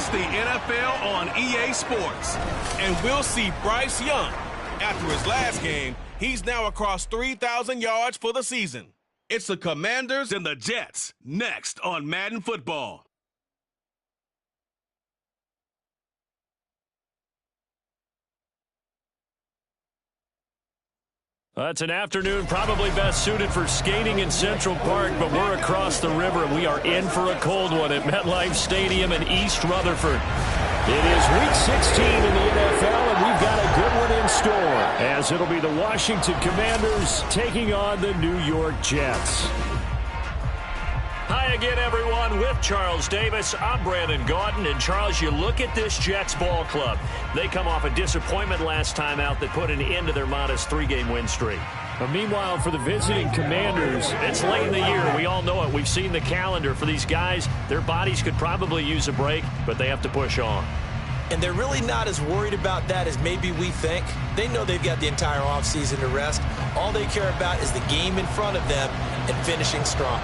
Watch the NFL on EA Sports, and we'll see Bryce Young. After his last game, he's now across 3,000 yards for the season. It's the Commanders and the Jets, next on Madden Football. It's an afternoon probably best suited for skating in Central Park, but we're across the river and we are in for a cold one at MetLife Stadium in East Rutherford. It is Week 16 in the NFL, and we've got a good one in store, as it'll be the Washington Commanders taking on the New York Jets. Hi again, everyone. With Charles Davis, I'm Brandon Gaudin. And, Charles, you look at this Jets ball club. They come off a disappointment last time out that put an end to their modest 3-game win streak. But meanwhile, for the visiting Commanders, it's late in the year. We all know it. We've seen the calendar for these guys. Their bodies could probably use a break, but they have to push on. And they're really not as worried about that as maybe we think. They know they've got the entire offseason to rest. All they care about is the game in front of them and finishing strong.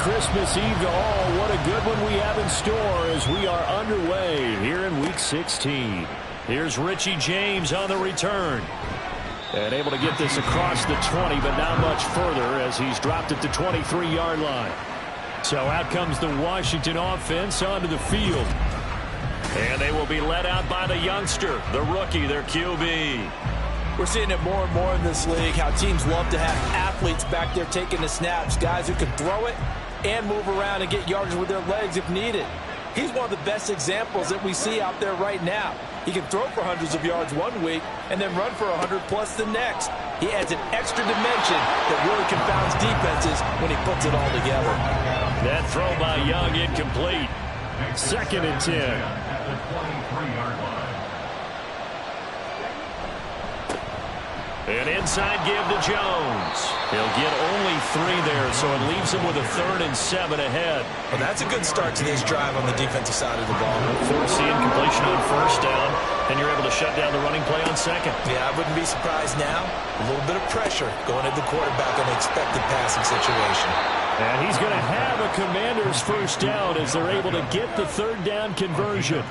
Christmas Eve to all. What a good one we have in store as we are underway here in Week 16. Here's Richie James on the return. And able to get this across the 20, but not much further as he's dropped at the 23-yard line. So out comes the Washington offense onto the field. And they will be led out by the youngster, the rookie, their QB. We're seeing it more and more in this league, how teams love to have athletes back there taking the snaps, guys who can throw it and move around and get yards with their legs if needed. He's one of the best examples that we see out there right now. He can throw for hundreds of yards one week and then run for 100+ the next. He adds an extra dimension that really confounds defenses when he puts it all together. That throw by Young incomplete. 2nd and 10. An inside give to Jones. He'll get only 3 there, so it leaves him with a 3rd and 7 ahead. Well, that's a good start to this drive on the defensive side of the ball. Force the incompletion on 1st down, and you're able to shut down the running play on 2nd. Yeah, I wouldn't be surprised now. A little bit of pressure going at the quarterback on an expected passing situation. And he's going to have a Commanders 1st down as they're able to get the 3rd down conversion.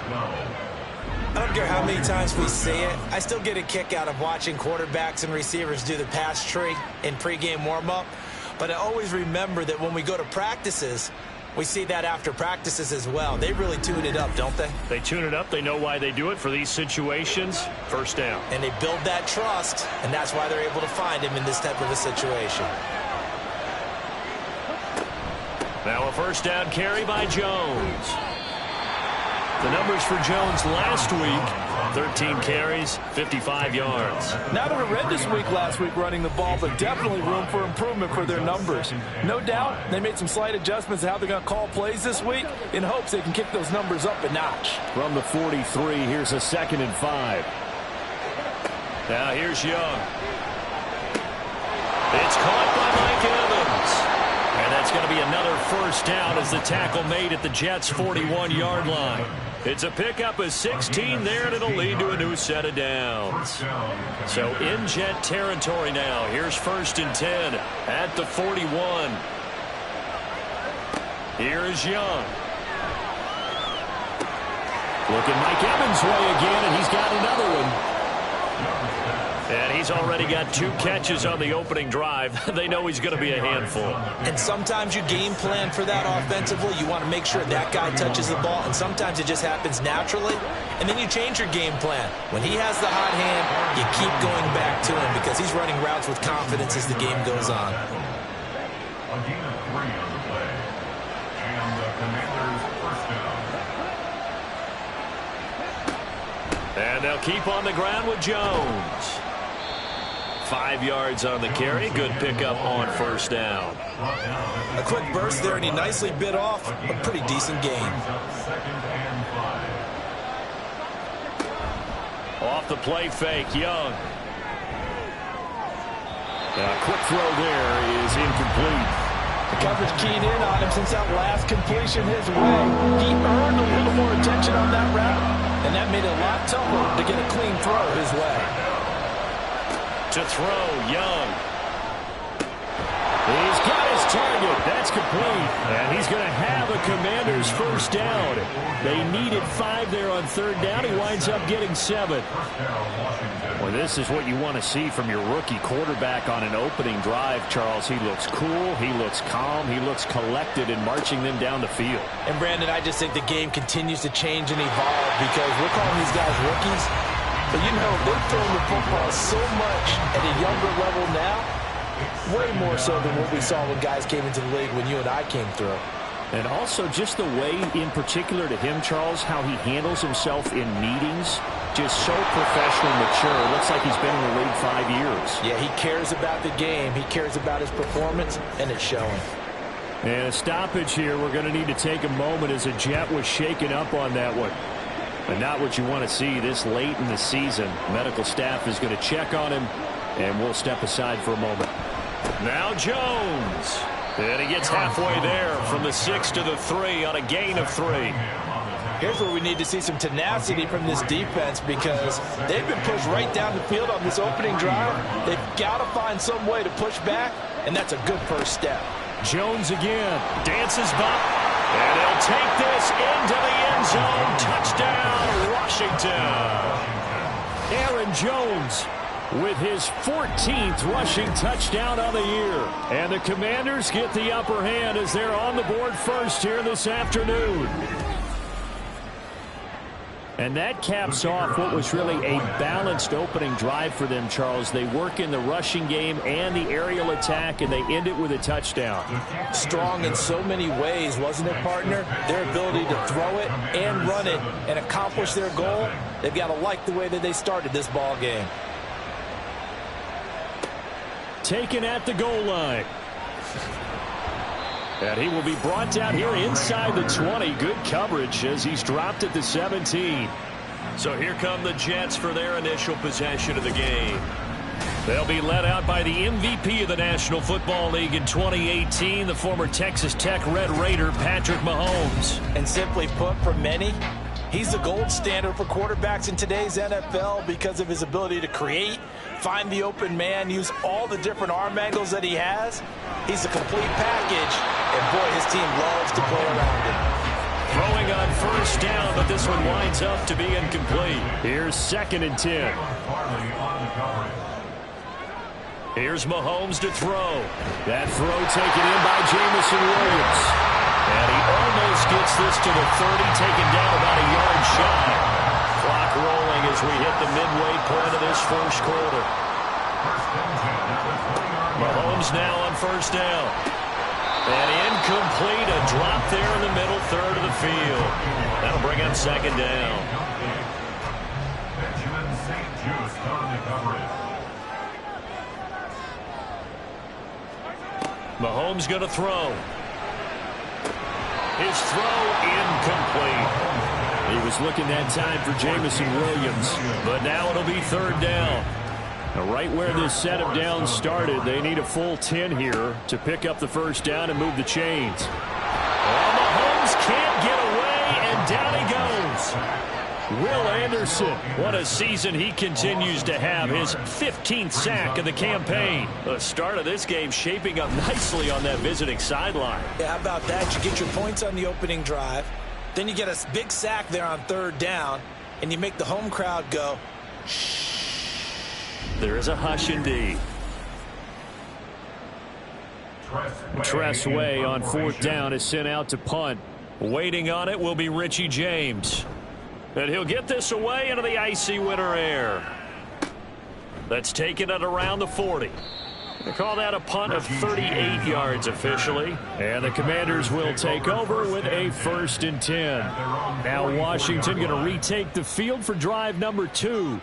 I don't care how many times we see it. I still get a kick out of watching quarterbacks and receivers do the pass tree in pregame warm-up. But I always remember that when we go to practices, we see that after practices as well. They really tune it up, don't they? They tune it up. They know why they do it for these situations. 1st down. And they build that trust, and that's why they're able to find him in this type of a situation. Now a 1st down carry by Jones. The numbers for Jones last week, 13 carries, 55 yards. Not a horrendous week last week running the ball, but definitely room for improvement for their numbers. No doubt they made some slight adjustments to how they're going to call plays this week in hopes they can kick those numbers up a notch. From the 43, here's a 2nd and 5. Now here's Young. It's caught by Mike Evans. And that's going to be another 1st down as the tackle made at the Jets' 41-yard line. It's a pickup of 16 there, and it'll lead to a new set of downs. So in Jet territory now. Here's 1st and 10 at the 41. Here is Young. Looking Mike Evans' way again, and he's got another one. And he's already got 2 catches on the opening drive. They know he's going to be a handful. And sometimes you game plan for that offensively. You want to make sure that guy touches the ball, and sometimes it just happens naturally. And then you change your game plan. When he has the hot hand, you keep going back to him because he's running routes with confidence as the game goes on. A gain of 3 on the play. And the Commanders' 1st down. And they'll keep on the ground with Jones. 5 yards on the carry. Good pickup on 1st down. A quick burst there, and he nicely bit off a pretty decent gain. Off the play fake, Young. A quick throw there is incomplete. The coverage keyed in on him since that last completion his way. He earned a little more attention on that route, and that made it a lot tougher to get a clean throw his way. To throw, Young. He's got his target. That's complete. And he's going to have a Commanders first down. They needed 5 there on third down. He winds up getting 7. Well, this is what you want to see from your rookie quarterback on an opening drive, Charles. He looks cool. He looks calm. He looks collected in marching them down the field. And, Brandon, I just think the game continues to change and evolve because we're calling these guys rookies. But, you know, they're throwing the football so much at a younger level now. Way more so than what we saw when guys came into the league when you and I came through. And also just the way, in particular to him, Charles, how he handles himself in meetings. Just so professional, mature. Looks like he's been in the league 5 years. Yeah, he cares about the game. He cares about his performance, and it's showing. And a stoppage here. We're going to need to take a moment as a Jet was shaken up on that one. But not what you want to see this late in the season. Medical staff is going to check on him, and we'll step aside for a moment. Now Jones. And he gets halfway there from the 6 to the 3 on a gain of 3. Here's where we need to see some tenacity from this defense because they've been pushed right down the field on this opening drive. They've got to find some way to push back, and that's a good first step. Jones again. Dances bump. And he'll take this into the end zone. Touchdown, Washington. Aaron Jones with his 14th rushing touchdown on the year. And the Commanders get the upper hand as they're on the board first here this afternoon. And that caps off what was really a balanced opening drive for them, Charles. They work in the rushing game and the aerial attack, and they end it with a touchdown. Strong in so many ways, wasn't it, partner? Their ability to throw it and run it and accomplish their goal, they've got to like the way that they started this ball game. Taken at the goal line. And he will be brought down here inside the 20. Good coverage as he's dropped at the 17. So here come the Jets for their initial possession of the game. They'll be led out by the MVP of the National Football League in 2018, the former Texas Tech Red Raider, Patrick Mahomes. And simply put, for many, he's the gold standard for quarterbacks in today's NFL because of his ability to create, find the open man, use all the different arm angles that he has. He's a complete package, and boy, his team loves to play around him. Throwing on first down, but this one winds up to be incomplete. Here's 2nd and 10. Here's Mahomes to throw. That throw taken in by Jamison Williams. And he almost gets this to the 30, taken down about a yard shy. Clock rolling as we hit the midway point of this first quarter. Mahomes now on first down. And incomplete, a drop there in the middle third of the field. That'll bring up 2nd down. Mahomes going to throw. His throw incomplete. He was looking that time for Jamison Williams, but now it'll be 3rd down. Now, right where this set of downs started, they need a full 10 here to pick up the first down and move the chains. Well, Mahomes can't get away, and down he goes. Will Anderson, what a season he continues to have, his 15th sack of the campaign. The start of this game shaping up nicely on that visiting sideline. Yeah, how about that? You get your points on the opening drive, then you get a big sack there on 3rd down, and you make the home crowd go, shh. There is a hush indeed. Tressway on 4th down is sent out to punt. Waiting on it will be Richie James. And he'll get this away into the icy winter air. That's taken it around the 40. They call that a punt of 38 yards officially. And the Commanders will take over with a 1st and 10. Now Washington going to retake the field for drive number 2.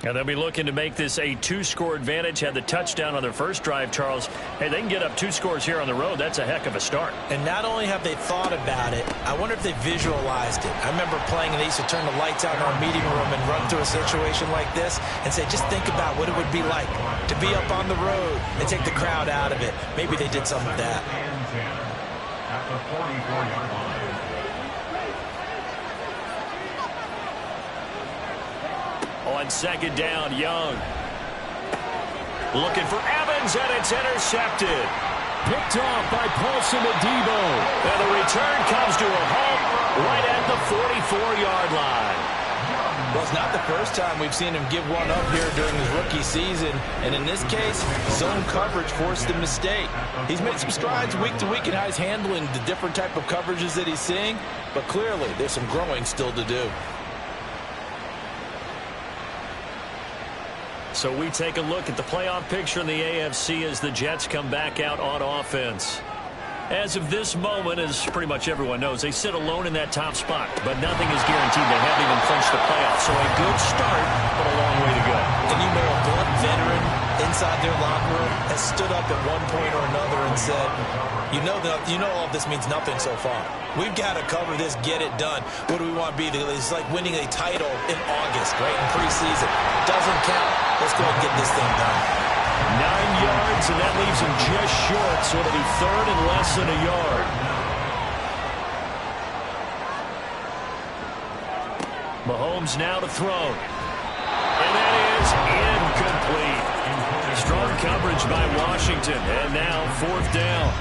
And they'll be looking to make this a 2-score advantage. Had the touchdown on their first drive, Charles. Hey, they can get up 2 scores here on the road. That's a heck of a start. And not only have they thought about it, I wonder if they visualized it. I remember playing and they used to turn the lights out in our meeting room and run through a situation like this and say, just think about what it would be like to be up on the road and take the crowd out of it. Maybe they did some of that. At the 44-yard line. On 2nd down, Young. Looking for Evans, and it's intercepted. picked off by Paulson Adebo. And the return comes to a halt right at the 44-yard line. Well, it's not the first time we've seen him give one up here during his rookie season. And in this case, zone coverage forced a mistake. He's made some strides week to week in how he's handling the different type of coverages that he's seeing. But clearly, there's some growing still to do. So we take a look at the playoff picture in the AFC as the Jets come back out on offense. As of this moment, as pretty much everyone knows, they sit alone in that top spot. But nothing is guaranteed. They haven't even clinched the playoffs. So a good start, but a long way to go. And you know, a blunt veteran inside their locker room has stood up at one point or another and said, you know all of this means nothing so far. We've got to cover this, get it done. What do we want to be? It's like winning a title in August, right, in preseason. Doesn't count. Let's go ahead and get this thing done. 9 yards, and that leaves him just short, so it'll be third and less than a yard. Mahomes now to throw. And that is incomplete. Strong coverage by Washington, and now fourth down.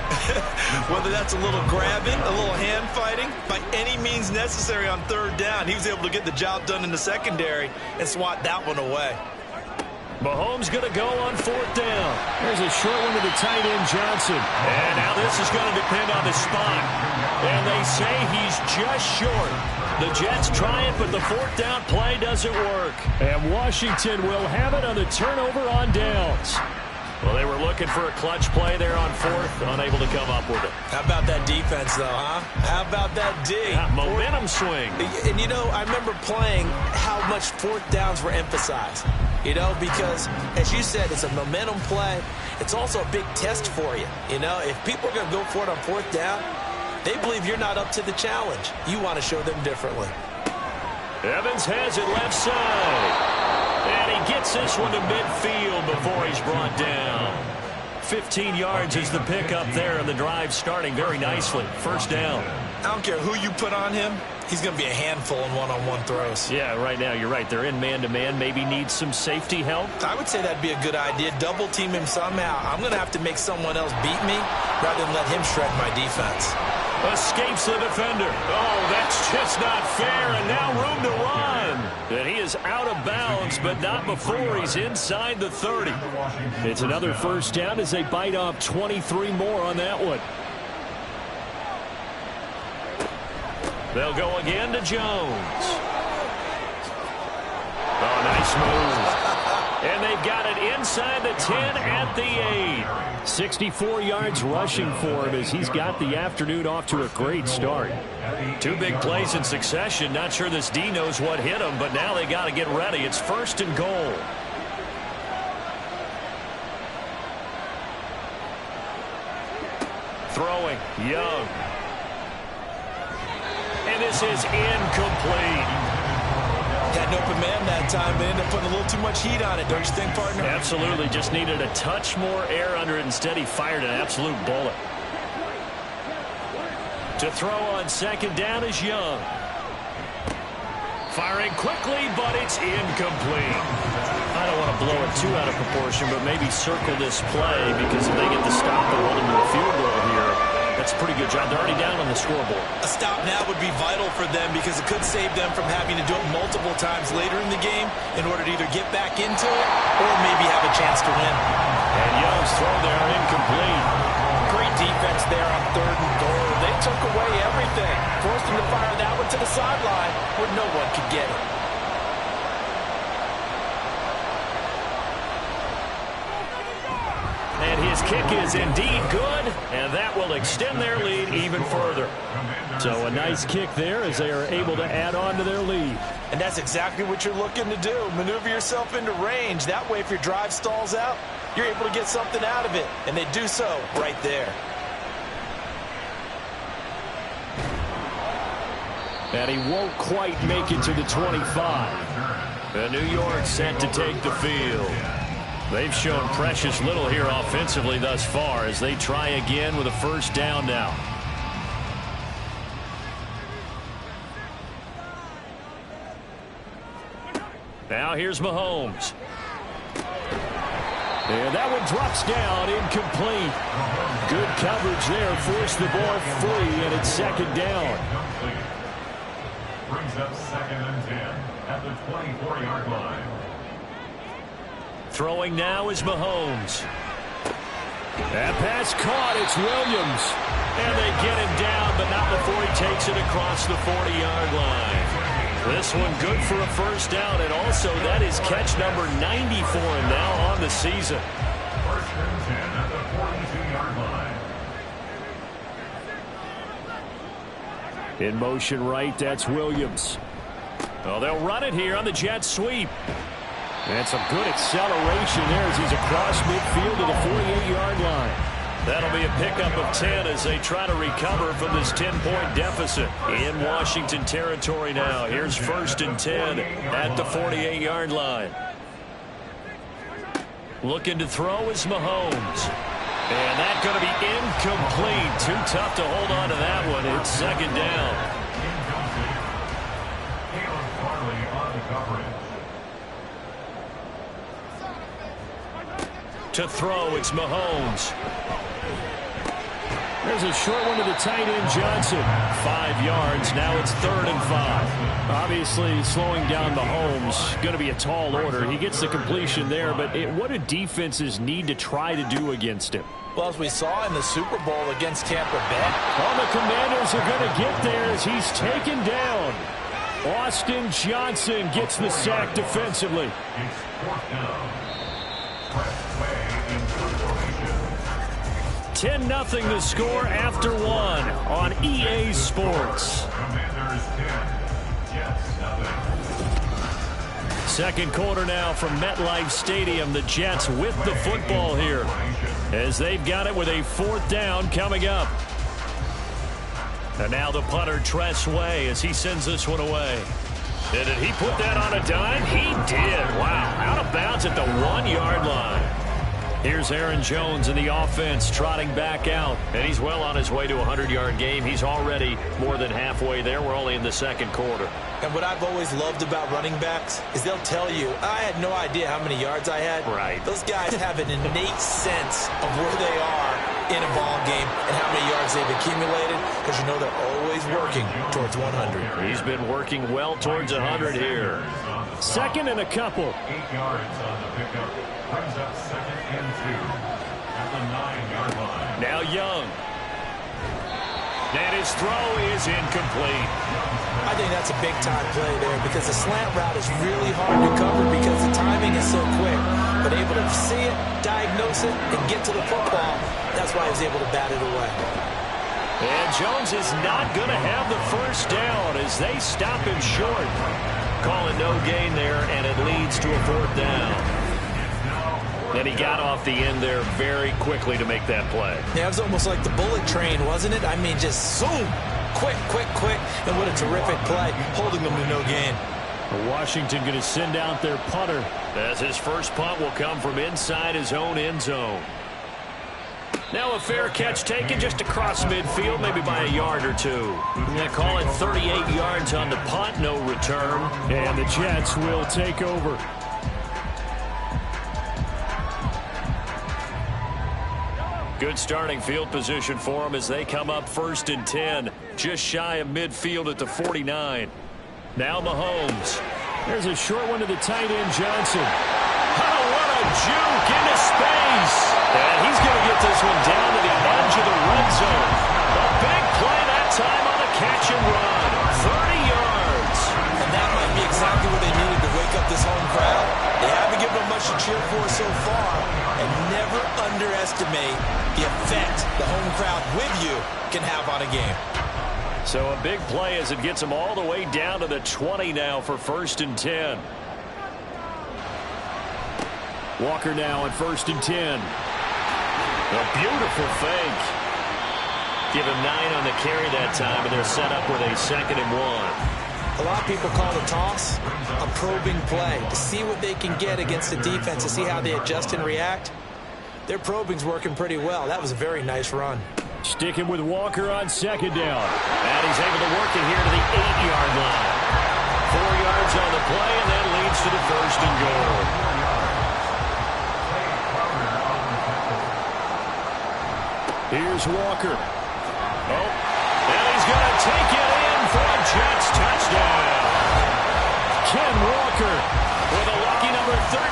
Whether that's a little grabbing, a little hand fighting, by any means necessary on third down, he was able to get the job done in the secondary and swat that one away. Mahomes going to go on fourth down. There's a short one to the tight end, Johnson. And now this is going to depend on the spot. And they say he's just short. The Jets try it, but the fourth down play doesn't work. And Washington will have it on the turnover on downs. Well, they were looking for a clutch play there on fourth, unable to come up with it. How about that defense, though, huh? How about that D? Yeah, momentum swing. And, you know, I remember playing how much fourth downs were emphasized. You know, because, as you said, it's a momentum play. It's also a big test for you. You know, if people are going to go for it on fourth down, they believe you're not up to the challenge. You want to show them differently. Evans has it left side. And he gets this one to midfield before he's brought down. 15 yards is the pickup there, and the drive starting very nicely. First down. I don't care who you put on him. He's going to be a handful in one-on-one throws. Yeah, right now, you're right. They're in man-to-man. Maybe need some safety help. I would say that'd be a good idea. Double team him somehow. I'm going to have to make someone else beat me rather than let him shred my defense. Escapes the defender. Oh, that's just not fair, and now room to run. And he is out of bounds, but not before he's inside the 30. It's another first down as they bite off 23 more on that one. They'll go again to Jones. Oh, nice move. And they've got it inside the 10 at the 8. 64 yards rushing for him as he's got the afternoon off to a great start. Two big plays in succession. Not sure this D knows what hit him, but now they got to get ready. It's first and goal. Throwing, Young. And this is incomplete. Had an open man that time, but ended up putting a little too much heat on it, don't you think, partner? Absolutely. Just needed a touch more air under it. Instead, he fired an absolute bullet. To throw on second down is Young. Firing quickly, but it's incomplete. I don't want to blow it too out of proportion, but maybe circle this play because if they get the stop and hold him to a field goal here, that's a pretty good job. They're already down on the scoreboard. A stop now would be vital for them because it could save them from having to do it multiple times later in the game in order to either get back into it or maybe have a chance to win. And Young's throw there incomplete. Great defense there on third and goal. They took away everything. Forced him to fire that one to the sideline where no one could get it. And his kick is indeed good, and that will extend their lead even further. So a nice kick there as they are able to add on to their lead. And that's exactly what you're looking to do. Maneuver yourself into range. That way, if your drive stalls out, you're able to get something out of it. And they do so right there. And he won't quite make it to the 25. And New York set to take the field. They've shown precious little here offensively thus far as they try again with a first down now. Now here's Mahomes. And that one drops down, incomplete. Good coverage there, forced the ball free, and it's second down. Brings up 2nd and 10 at the 24-yard line. Throwing now is Mahomes. That pass caught. It's Williams. And they get him down, but not before he takes it across the 40-yard line. This one good for a first down, and also that is catch number 90 for him now on the season. 1st and 10 at the 42-yard line. In motion right, that's Williams. Well, they'll run it here on the jet sweep. And some good acceleration there as he's across midfield to the 48-yard line. That'll be a pickup of 10 as they try to recover from this 10-point deficit. In Washington territory now. Here's 1st and 10 at the 48-yard line. Looking to throw is Mahomes. And that's going to be incomplete. Too tough to hold on to that one. It's second down. To throw, it's Mahomes. There's a short one to the tight end, Johnson. 5 yards. Now it's 3rd and 5. Obviously, slowing down Mahomes, going to be a tall order. He gets the completion there, but what do defenses need to try to do against him? Well, as we saw in the Super Bowl against Tampa Bay. Well, the Commanders are going to get there as he's taken down. Austin Johnson gets the sack defensively. 10-0 the score after 1 on EA Sports. Second quarter now from MetLife Stadium. The Jets with the football here as they've got it with a 4th down coming up. And now the punter, Tress Way, as he sends this one away. And did he put that on a dime? He did. Wow. Out of bounds at the 1-yard line. Here's Aaron Jones in the offense trotting back out. And he's well on his way to a 100-yard game. He's already more than halfway there. We're only in the second quarter. And what I've always loved about running backs is they'll tell you, I had no idea how many yards I had. Right. Those guys have an innate sense of where they are in a ball game and how many yards they've accumulated, because you know they're always working towards 100. He's been working well towards 100 here. 2nd and a couple. 8 yards on the pickup. Brings up 2nd and 2 at the 9-yard line. Now Young. And his throw is incomplete. I think that's a big-time play there because the slant route is really hard to cover because the timing is so quick. But able to see it, diagnose it, and get to the football, that's why he was able to bat it away. And Jones is not going to have the first down as they stop him short. Calling no gain there, and it leads to a 4th down. And he got off the end there very quickly to make that play. Yeah, it was almost like the bullet train, wasn't it? I mean, just zoom, quick, quick, quick. And what a terrific play, holding them to no gain. Washington going to send out their punter, as his first punt will come from inside his own end zone. Now a fair catch taken just across midfield, maybe by a yard or two. They call it 38 yards on the punt, no return. And the Jets will take over. Good starting field position for them as they come up 1st and 10. Just shy of midfield at the 49. Now Mahomes. There's a short one to the tight end, Johnson. Oh, what a juke into space. And he's going to get this one down to the edge of the red zone. A big play that time on a catch and run. 30 yards. And that might be exactly what they needed to wake up this home crowd. They haven't given them much to cheer for so far. And never underestimate the effect the home crowd with you can have on a game. So a big play as it gets them all the way down to the 20 now for 1st and 10. Walker now on 1st and 10. A beautiful fake. Give him 9 on the carry that time, and they're set up with a 2nd and 1. A lot of people call the toss a probing play to see what they can get against the defense, to see how they adjust and react. Their probing's working pretty well. That was a very nice run. Sticking with Walker on 2nd down. And he's able to work it here to the 8-yard line. 4 yards on the play, and that leads to the 1st and goal. Here's Walker. Oh, and he's going to take it in for a Jets touchdown. Ken Walker with a lucky number 13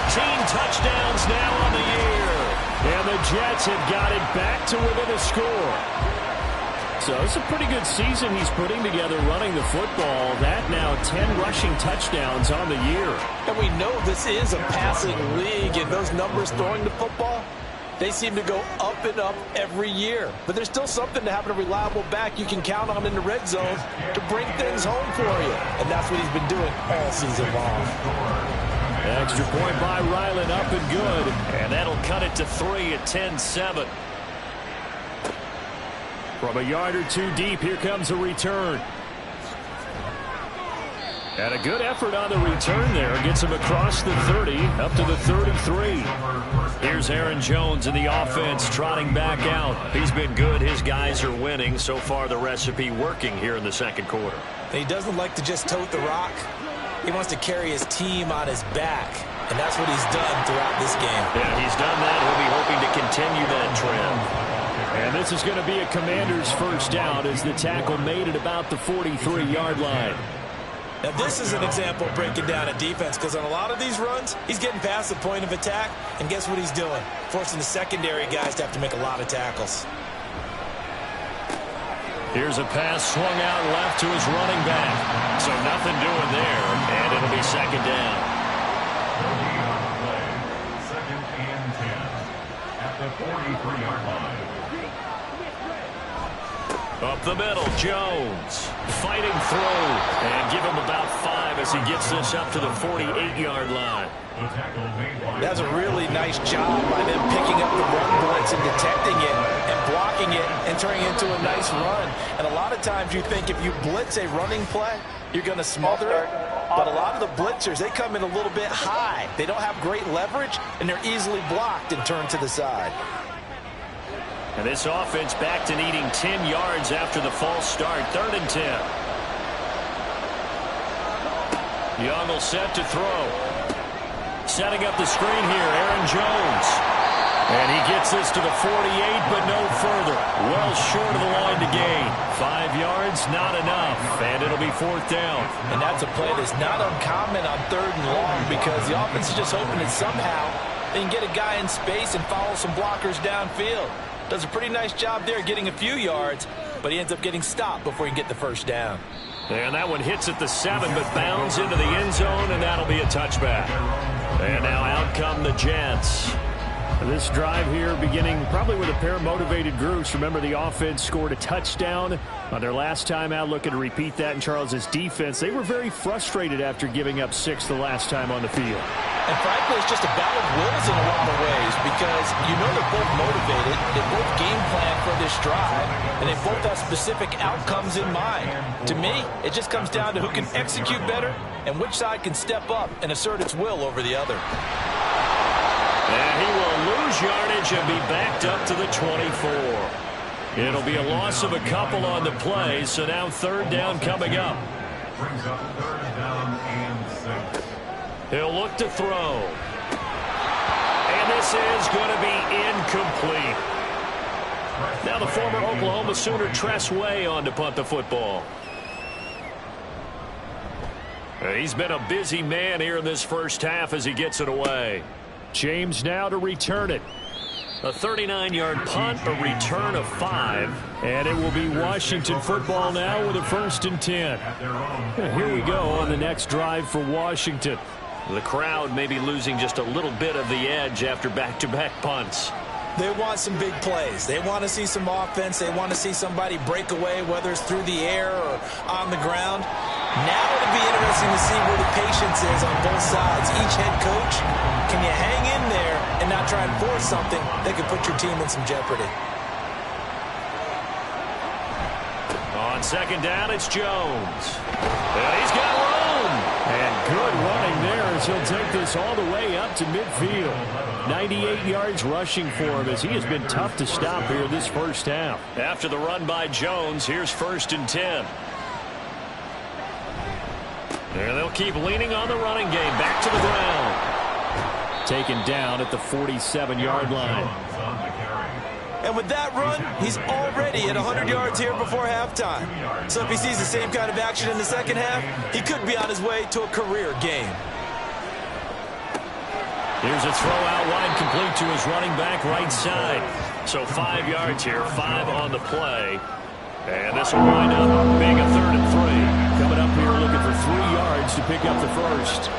touchdowns now on the year. And the Jets have got it back to within a score. So it's a pretty good season he's putting together running the football. That now 10 rushing touchdowns on the year. And we know this is a passing league, and those numbers throwing the football, they seem to go up and up every year. But there's still something to having a reliable back you can count on in the red zone to bring things home for you. And that's what he's been doing all season long. Extra point by Ryland, up and good. And that'll cut it to 3 at 10-7. From a yard or two deep, here comes a return. And a good effort on the return there. Gets him across the 30, up to the 33. Here's Aaron Jones in the offense trotting back out. He's been good. His guys are winning. So far, the recipe working here in the second quarter. He doesn't like to just tote the rock. He wants to carry his team on his back. And that's what he's done throughout this game. Yeah, he's done that. He'll be hoping to continue that trend. And this is going to be a Commanders first down as the tackle made at about the 43-yard line. Now, this is an example of breaking down a defense, because on a lot of these runs, he's getting past the point of attack, and guess what he's doing? Forcing the secondary guys to have to make a lot of tackles. Here's a pass swung out left to his running back. So nothing doing there, and it'll be second down. Second and 10 at the 43-yard line. Up the middle, Jones fighting through, and give him about 5 as he gets this up to the 48-yard line. That's a really nice job by them picking up the run blitz and detecting it and blocking it and turning it into a nice run. And a lot of times you think if you blitz a running play, you're going to smother it. But a lot of the blitzers, they come in a little bit high. They don't have great leverage, and they're easily blocked and turned to the side. And this offense back to needing 10 yards after the false start. 3rd and 10. Young will set to throw. Setting up the screen here, Aaron Jones. And he gets this to the 48, but no further. Well short of the line to gain. 5 yards, not enough. And it'll be 4th down. And that's a play that's not uncommon on 3rd and long, because the offense is just hoping that somehow they can get a guy in space and follow some blockers downfield. Does a pretty nice job there getting a few yards, but he ends up getting stopped before he can get the first down. And that one hits at the 7, but bounds into the end zone, and that'll be a touchback. And now out come the Jets. This drive here beginning probably with a pair of motivated groups. Remember, the offense scored a touchdown on their last time out. Looking to repeat that in Charles's defense. They were very frustrated after giving up 6 the last time on the field. And frankly, it's just a battle of wills in a lot of ways, because you know they're both motivated, they both game plan for this drive, and they both have specific outcomes in mind. To me, it just comes down to who can execute better and which side can step up and assert its will over the other. And he will lose yardage and be backed up to the 24. It'll be a loss of a couple on the play, so now 3rd down coming up. Brings up 3rd down and 6. He'll look to throw. And this is going to be incomplete. Now the former Oklahoma Sooner Tress Way on to punt the football. He's been a busy man here in this first half as he gets it away. James now to return it. A 39-yard punt, a return of 5. And it will be Washington football now with a 1st and 10. Here we go on the next drive for Washington. The crowd may be losing just a little bit of the edge after back-to-back punts. They want some big plays. They want to see some offense. They want to see somebody break away, whether it's through the air or on the ground. Now it'll be interesting to see where the patience is on both sides. Each head coach, can you hang in there and not try and force something that could put your team in some jeopardy? On 2nd down, it's Jones. And he's got room. And good running there as he'll take this all the way up to midfield. 98 yards rushing for him as he has been tough to stop here this first half. After the run by Jones, here's 1st and 10. And they'll keep leaning on the running game. Back to the ground. Taken down at the 47-yard line. And with that run, he's already at 100 yards here before halftime. So if he sees the same kind of action in the second half, he could be on his way to a career game. Here's a throw out wide, complete to his running back right side. So 5 yards here, 5 on the play. And this will wind up being a 3rd and 3. Coming up here looking for 3 yards to pick up the first.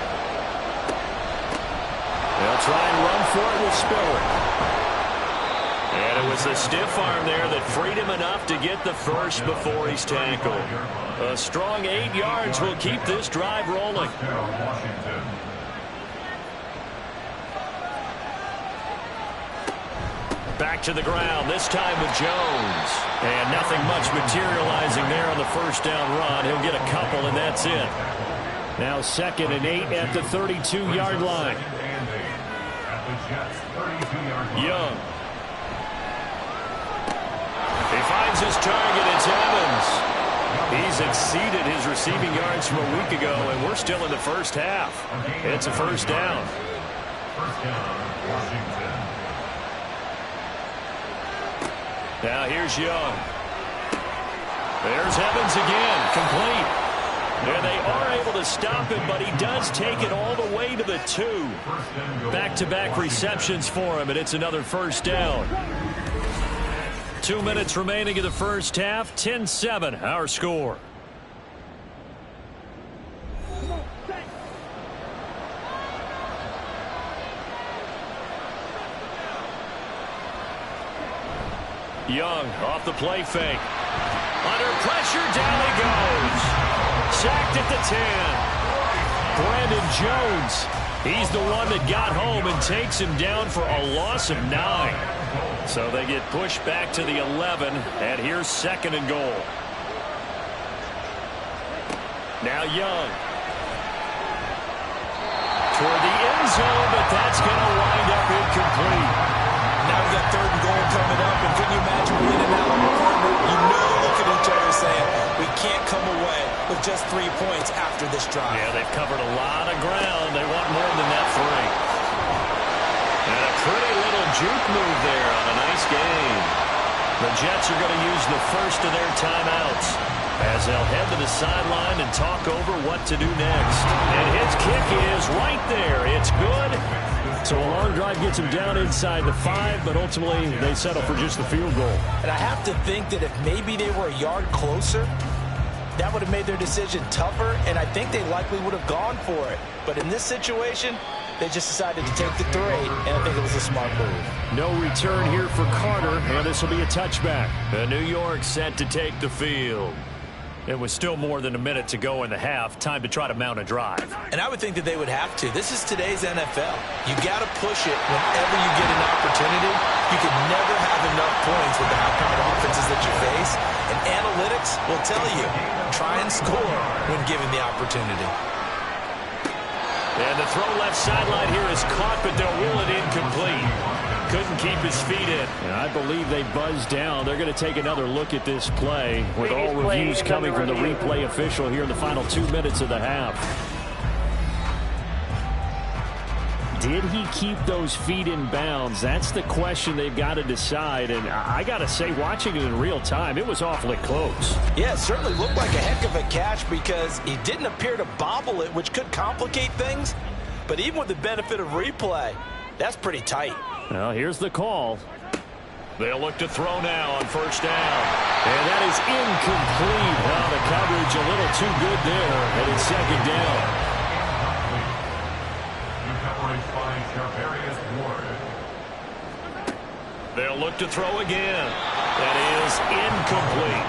They'll try and run for it with Spiller. And it was the stiff arm there that freed him enough to get the first before he's tackled. A strong 8 yards will keep this drive rolling. Back to the ground, this time with Jones. And nothing much materializing there on the first down run. He'll get a couple, and that's it. Now 2nd and 8 at the 32-yard line. Young. He finds his target. It's Evans. He's exceeded his receiving yards from a week ago, and we're still in the first half. It's a first down. First down, Washington. Now here's Young. There's Evans again, complete. And they are able to stop him, but he does take it all the way to the 2. Back-to-back receptions for him, and it's another first down. 2 minutes remaining in the first half, 10-7, our score. Young off the play fake. Under pressure, down he goes. Sacked at the 10. Brandon Jones. He's the one that got home and takes him down for a loss of 9. So they get pushed back to the 11, and here's 2nd and goal. Now Young. Toward the end zone, but that's going to wind up incomplete. Now we've got 3rd and goal coming up, and can you imagine being in that one partner? You know, look at each other saying, we can't come away with just 3 points after this drive. Yeah, they've covered a lot of ground. They want more than that 3. And a pretty little juke move there on a nice game. The Jets are going to use the first of their timeouts as they'll head to the sideline and talk over what to do next. And his kick is right there. It's good. So a long drive gets them down inside the 5, but ultimately they settle for just the field goal. And I have to think that if maybe they were a yard closer, that would have made their decision tougher, and I think they likely would have gone for it. But in this situation, they just decided to take the 3, and I think it was a smart move. No return here for Carter, and this will be a touchback. New York set to take the field. It was still more than a minute to go in the half. Time to try to mount a drive. And I would think that they would have to. This is today's NFL. You got to push it whenever you get an opportunity. You can never have enough points with the kind of offenses that you face. And analytics will tell you, try and score when given the opportunity. And the throw left sideline here is caught, but they'll rule it incomplete. Couldn't keep his feet in. And I believe they buzzed down. They're going to take another look at this play with all reviews coming from the replay official here in the final 2 minutes of the half. Did he keep those feet in bounds? That's the question they've got to decide. And I got to say, watching it in real time, it was awfully close. Yeah, it certainly looked like a heck of a catch because he didn't appear to bobble it, which could complicate things. But even with the benefit of replay, that's pretty tight. Well, here's the call. They'll look to throw now on first down. And that is incomplete. Well, the coverage a little too good there, and it's 2nd down. They'll look to throw again. That is incomplete.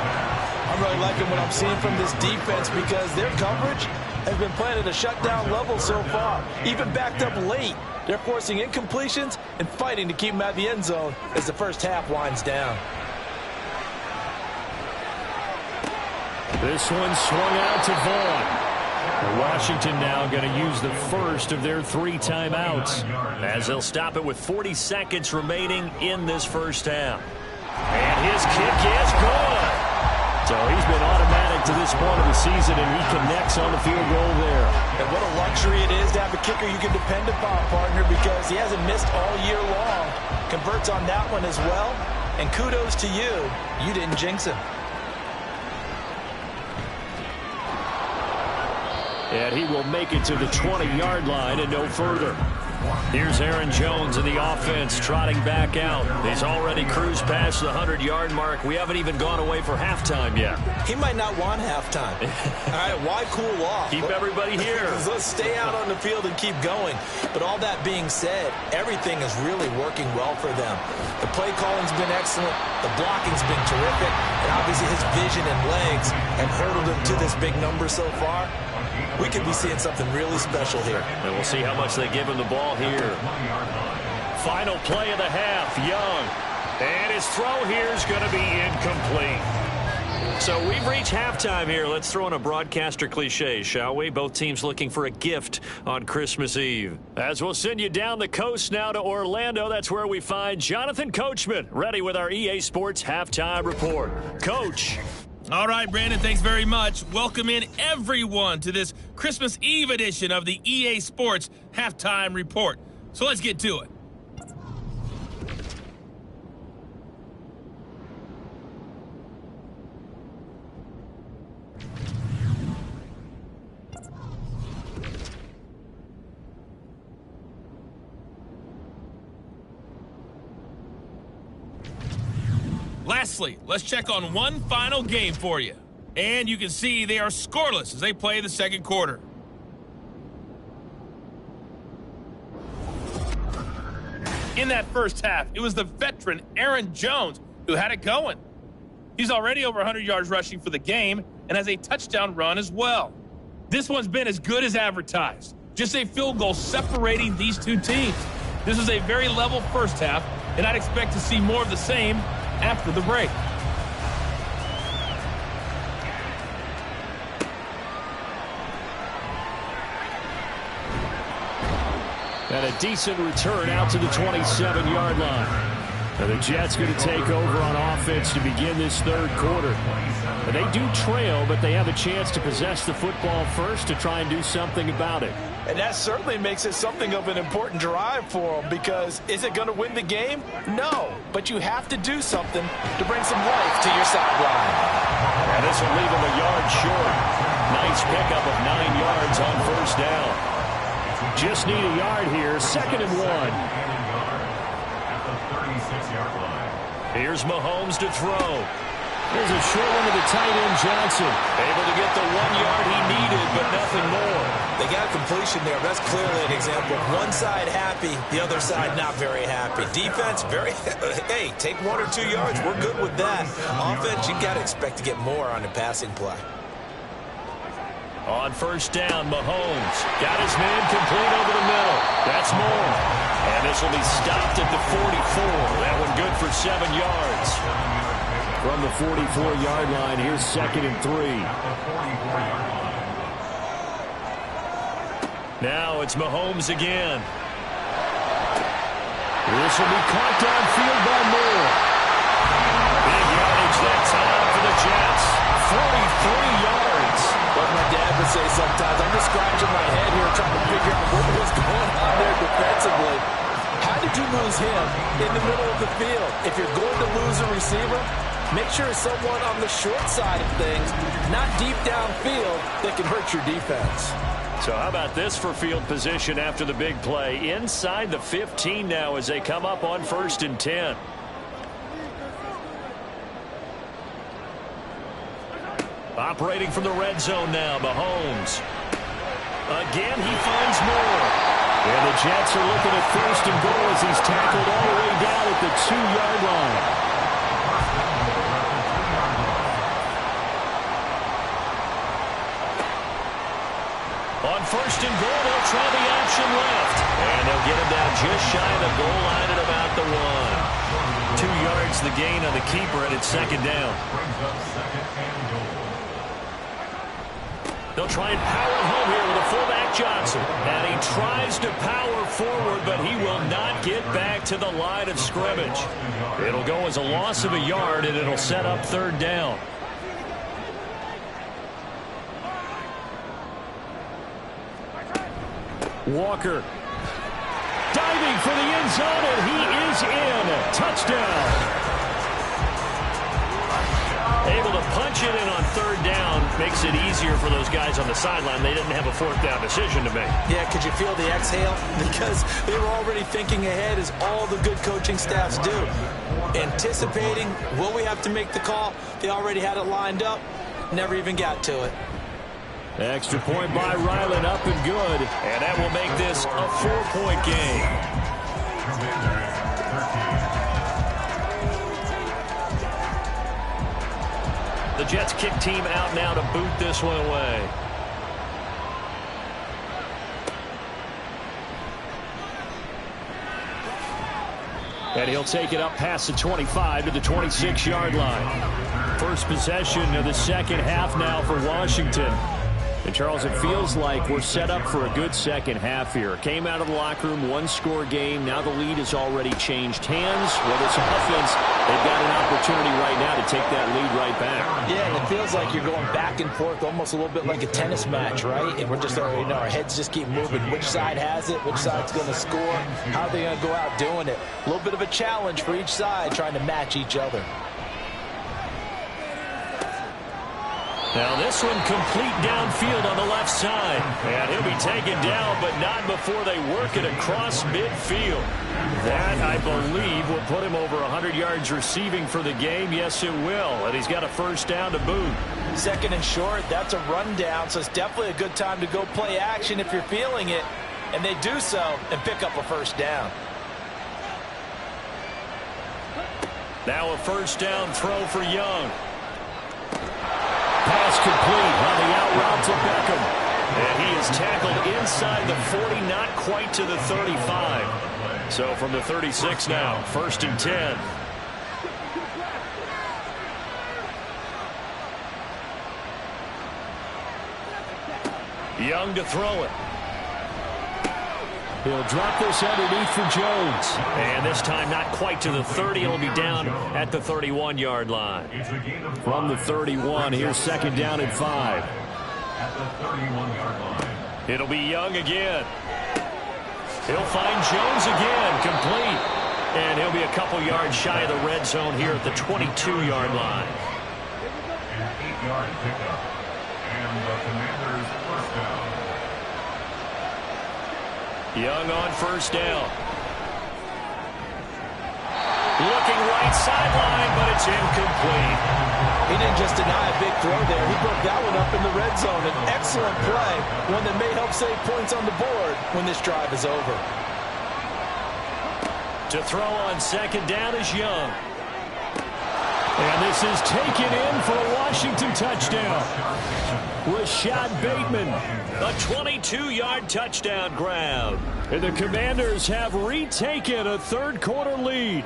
I'm really liking what I'm seeing from this defense because their coverage has been playing at a shutdown level so far. Even backed up late, they're forcing incompletions and fighting to keep them out of the end zone as the first half winds down. This one swung out to Vaughn. Washington now going to use the first of their 3 timeouts as they'll stop it with 40 seconds remaining in this first half. And his kick is good. So he's been automatic to this point of the season, and he connects on the field goal there. And what a luxury it is to have a kicker you can depend upon, partner, because he hasn't missed all year long. Converts on that one as well. And kudos to you. You didn't jinx him. And he will make it to the 20-yard line and no further. Here's Aaron Jones in the offense trotting back out. He's already cruised past the 100-yard mark. We haven't even gone away for halftime yet. He might not want halftime. All right, why cool off? Keep everybody here. Let's stay out on the field and keep going. But all that being said, everything is really working well for them. The play calling's been excellent. The blocking's been terrific. And obviously his vision and legs have hurdled him to this big number so far. We could be seeing something really special here. And we'll see how much they give him the ball here. Final play of the half, Young. And his throw here is going to be incomplete. So we've reached halftime here. Let's throw in a broadcaster cliche, shall we? Both teams looking for a gift on Christmas Eve. As we'll send you down the coast now to Orlando, that's where we find Jonathan Coachman, ready with our EA Sports Halftime Report. Coach. All right, Brandon, thanks very much. Welcome in everyone to this Christmas Eve edition of the EA Sports Halftime Report. So let's get to it. Lastly, let's check on one final game for you. And you can see they are scoreless as they play the second quarter. In that first half, it was the veteran Aaron Jones who had it going. He's already over 100 yards rushing for the game and has a touchdown run as well. This one's been as good as advertised. Just a field goal separating these two teams. This was a very level first half, and I'd expect to see more of the same after the break. And a decent return out to the 27-yard line. Now the Jets going to take over on offense to begin this third quarter. They do trail, but they have a chance to possess the football first to try and do something about it. And that certainly makes it something of an important drive for them, because is it going to win the game? No, but you have to do something to bring some life to your sideline. And this will leave him a yard short. Nice pickup of 9 yards on first down. Just need a yard here, 2nd and 1. Here's Mahomes to throw. There's a short one to the tight end, Johnson. Able to get the 1 yard he needed, but nothing more. They got a completion there. That's clearly an example of one side happy, the other side not very happy. Defense, hey, take 1 or 2 yards. We're good with that. Offense, you got to expect to get more on the passing play. On first down, Mahomes got his man complete over the middle. That's more. And this will be stopped at the 44. That one good for 7 yards. From the 44-yard line, here's 2nd and 3. Now it's Mahomes again. This will be caught downfield by Moore. Big yardage that time for the Jets. 43 yards. What my dad would say sometimes, I'm just scratching my head here trying to figure out what was going on there defensively. How did you lose him in the middle of the field? If you're going to lose a receiver, make sure it's someone on the short side of things, not deep downfield, that can hurt your defense. So how about this for field position after the big play? Inside the 15 now as they come up on 1st and 10. Operating from the red zone now, Mahomes. Again, he finds more. And the Jets are looking at 1st and goal as he's tackled all the way down at the 2-yard line. On 1st and goal, they'll try the option left. And they'll get him down just shy of the goal line at about the 1. 2 yards the gain on the keeper, and it's 2nd down. They'll try and power it home here with a fullback Johnson. And he tries to power forward, but he will not get back to the line of scrimmage. It'll go as a loss of a yard, and it'll set up 3rd down. Walker diving for the end zone, and he is in. Touchdown. punch it in on third down makes it easier for those guys on the sideline. They didn't have a fourth down decision to make. Yeah, could you feel the exhale? Because they were already thinking ahead, as all the good coaching staffs do. Anticipating, will we have to make the call? They already had it lined up. Never even got to it. Extra point by Ryland, up and good. And that will make this a 4-point game. The Jets kick team out now to boot this one away. And he'll take it up past the 25 to the 26-yard line. First possession of the second half now for Washington. And, Charles, it feels like we're set up for a good second half here. Came out of the locker room, one-score game. Now the lead has already changed hands. Whether it's offense, they've got an opportunity right now to take that lead right back. Yeah, and it feels like you're going back and forth, almost a little bit like a tennis match, right? And we're just already know our heads just keep moving. Which side has it? Which side's going to score? How are they going to go out doing it? A little bit of a challenge for each side, trying to match each other. Now this one complete downfield on the left side. And he'll be taken down, but not before they work it across midfield. That, I believe, will put him over 100 yards receiving for the game. Yes, it will. And he's got a first down to boot. Second and short, that's a rundown, so it's definitely a good time to go play action if you're feeling it. And they do so and pick up a first down. Now a first down throw for Young. Pass complete on the out route to Beckham. And he is tackled inside the 40, not quite to the 35. So from the 36 now, 1st and 10. Young to throw it. He'll drop this underneath for Jones. And this time not quite to the 30. It'll be down at the 31-yard line. From the 31, here's second down and 5. At the 31-yard line. It'll be Young again. He'll find Jones again, complete. And he'll be a couple yards shy of the red zone here at the 22-yard line. An 8-yard pickup. And the Commanders' first down. Young on first down. Looking right sideline, but it's incomplete. He didn't just deny a big throw there. He broke that one up in the red zone. An excellent play, one that may help save points on the board when this drive is over. To throw on second down is Young. And this is taken in for a Washington touchdown. Rashad Bateman, a 22-yard touchdown grab. And the Commanders have retaken a third-quarter lead.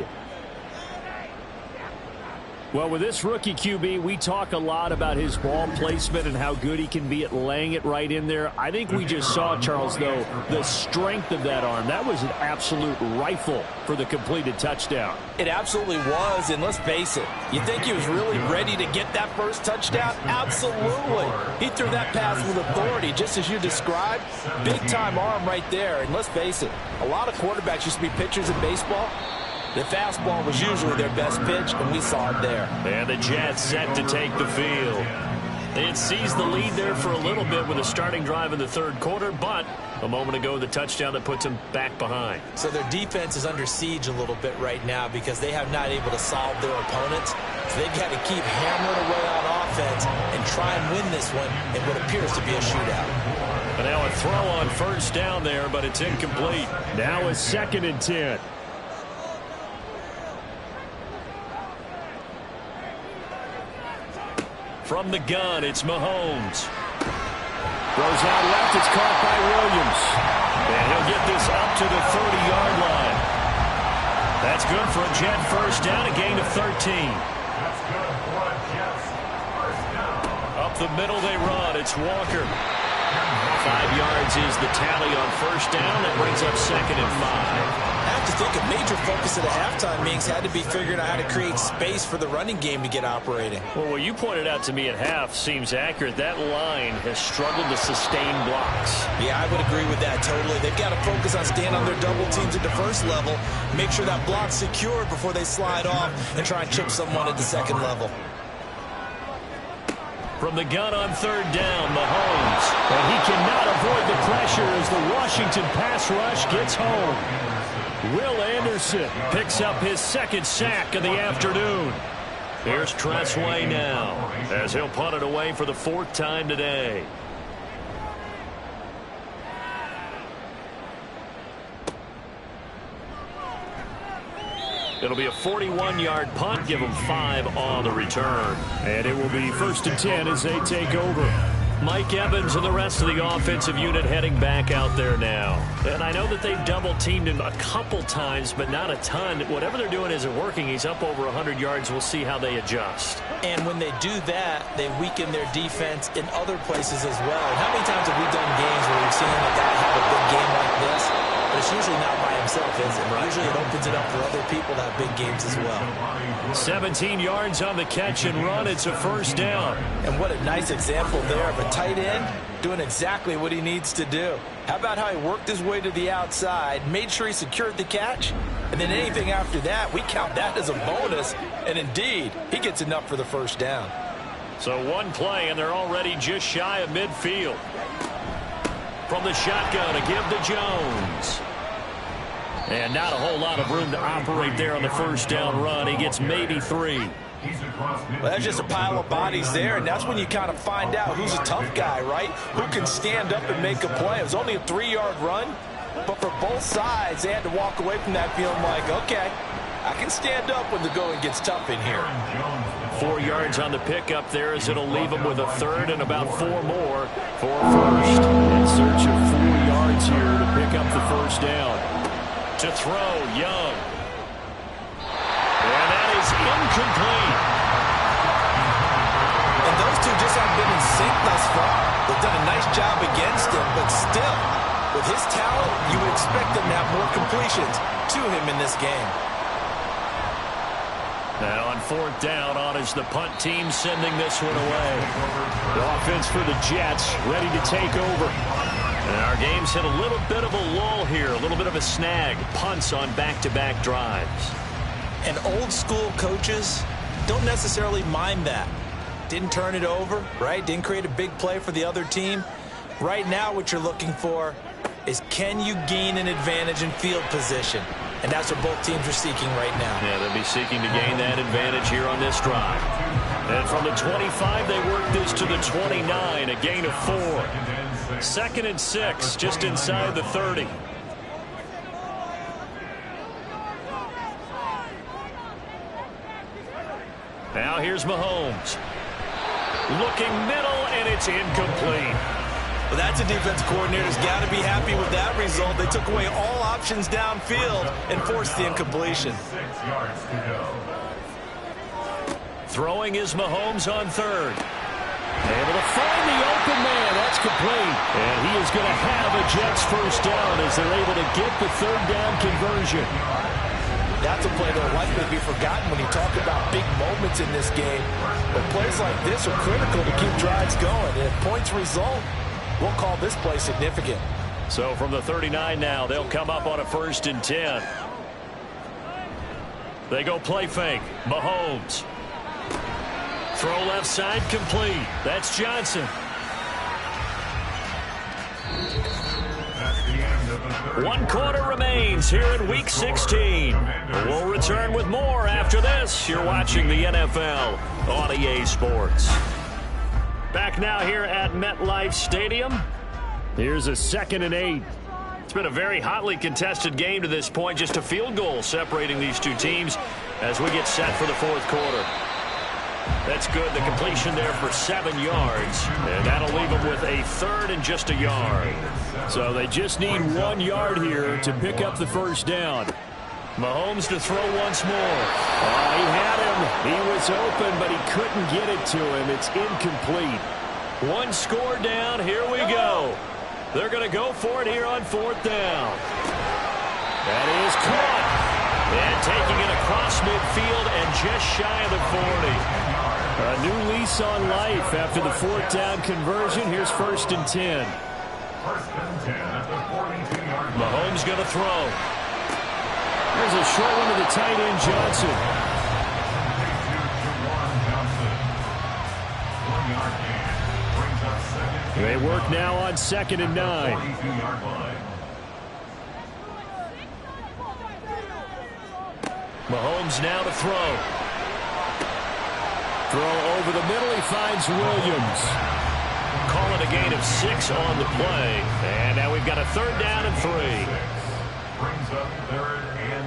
Well, with this rookie QB, we talk a lot about his ball placement and how good he can be at laying it right in there. I think we just saw, Charles, though, the strength of that arm. That was an absolute rifle for the completed touchdown. It absolutely was, and let's face it, you think he was really ready to get that first touchdown? Absolutely. He threw that pass with authority, just as you described. Big-time arm right there, and let's face it, a lot of quarterbacks used to be pitchers in baseball. The fastball was usually their best pitch, and we saw it there. And the Jets set to take the field. They had seized the lead there for a little bit with a starting drive in the third quarter, but a moment ago, the touchdown that puts them back behind. So their defense is under siege a little bit right now because they have not able to solve their opponents. So they've got to keep hammering away on offense and try and win this one in what appears to be a shootout. And now a throw on first down there, but it's incomplete. Now a 2nd and 10. From the gun, it's Mahomes. Throws out left, it's caught by Williams. And he'll get this up to the 30-yard line. That's good for a Jet first down, a gain of 13. That's good for a Jets first down. Up the middle they run, it's Walker. 5 yards is the tally on first down. That brings up 2nd and 5. I have to think a major focus of the halftime meetings had to be figuring out how to create space for the running game to get operating. Well, what you pointed out to me at half seems accurate. That line has struggled to sustain blocks. Yeah, I would agree with that totally. They've got to focus on staying on their double teams at the first level, make sure that block's secured before they slide off and try and chip someone at the second level. From the gun on third down, Mahomes. And he cannot avoid the pressure as the Washington pass rush gets home. Will Anderson picks up his second sack of the afternoon. Here's Tressway now as he'll punt it away for the fourth time today. It'll be a 41-yard punt. Give them 5 on the return. And it will be 1st and 10 as they take over. Mike Evans and the rest of the offensive unit heading back out there now. And I know that they've double-teamed him a couple times, but not a ton. Whatever they're doing isn't working. He's up over 100 yards. We'll see how they adjust. And when they do that, they weaken their defense in other places as well. And how many times have we done games where we've seen a guy have a big game like this? But it's usually not by himself, is it? Right. Usually it opens it up for other people to have big games as well. 17 yards on the catch and run. It's a first down. And what a nice example there of a tight end doing exactly what he needs to do. How about how he worked his way to the outside, made sure he secured the catch, and then anything after that, we count that as a bonus. And indeed, he gets enough for the first down. So one play, and they're already just shy of midfield. From the shotgun to give to Jones. And not a whole lot of room to operate there on the first down run. He gets maybe 3. Well, that's just a pile of bodies there, and that's when you kind of find out who's a tough guy, right? Who can stand up and make a play. It was only a 3-yard run, but for both sides, they had to walk away from that feeling like, okay, I can stand up when the going gets tough in here. 4 yards on the pickup there as it'll leave them with a third and about 4 more for first. In search of 4 yards here to pick up the first down. To throw, Young. And that is incomplete. And those two just haven't been in sync thus far. They've done a nice job against him, but still, with his talent, you would expect him to have more completions to him in this game. Now on fourth down, on is the punt team sending this one away. The offense for the Jets ready to take over. And our game's hit a little bit of a lull here, a little bit of a snag. Punts on back-to-back drives. And old school coaches don't necessarily mind that. Didn't turn it over, right? Didn't create a big play for the other team. Right now what you're looking for is, can you gain an advantage in field position? And that's what both teams are seeking right now. Yeah, they'll be seeking to gain that advantage here on this drive. And from the 25, they work this to the 29, a gain of 4. 2nd and 6, just inside the 30. Now here's Mahomes. Looking middle, and it's incomplete. Well, that's a defense coordinator's got to be happy with that result. They took away all options downfield and forced the incompletion. 6 yards to go. Throwing is Mahomes on third. Able to find the open man. That's complete. And he is going to have a Jets first down as they're able to get the third down conversion. That's a play that will likely be forgotten when you talk about big moments in this game. But plays like this are critical to keep drives going. And if points result, we'll call this play significant. So from the 39 now, they'll come up on a 1st and 10. They go play fake. Mahomes. Throw left side complete. That's Johnson. That's the end of the third. 1 quarter remains here in Week 16. We'll return with more after this. You're watching the NFL on EA Sports. Back now here at MetLife Stadium. Here's a 2nd and 8. It's been a very hotly contested game to this point. Just a field goal separating these two teams as we get set for the fourth quarter. That's good. The completion there for 7 yards. And that'll leave them with a third and just a yard. So they just need 1 yard here to pick up the first down. Mahomes to throw once more. He had him. He was open, but he couldn't get it to him. It's incomplete. 1 score down. Here we go. They're going to go for it here on 4th down. That is caught. And taking it across midfield and just shy of the 40. A new lease on life after the 4th down conversion. Here's 1st and 10. 1st and 10 at the 42-yard line. Mahomes going to throw. There's a short one to the tight end, Johnson. 1 yard gain. They work now on 2nd and 9. 42-yard line. Mahomes now to throw. Throw over the middle. He finds Williams. Call it a gain of 6 on the play. And now we've got a 3rd down and 3. Brings up 3rd and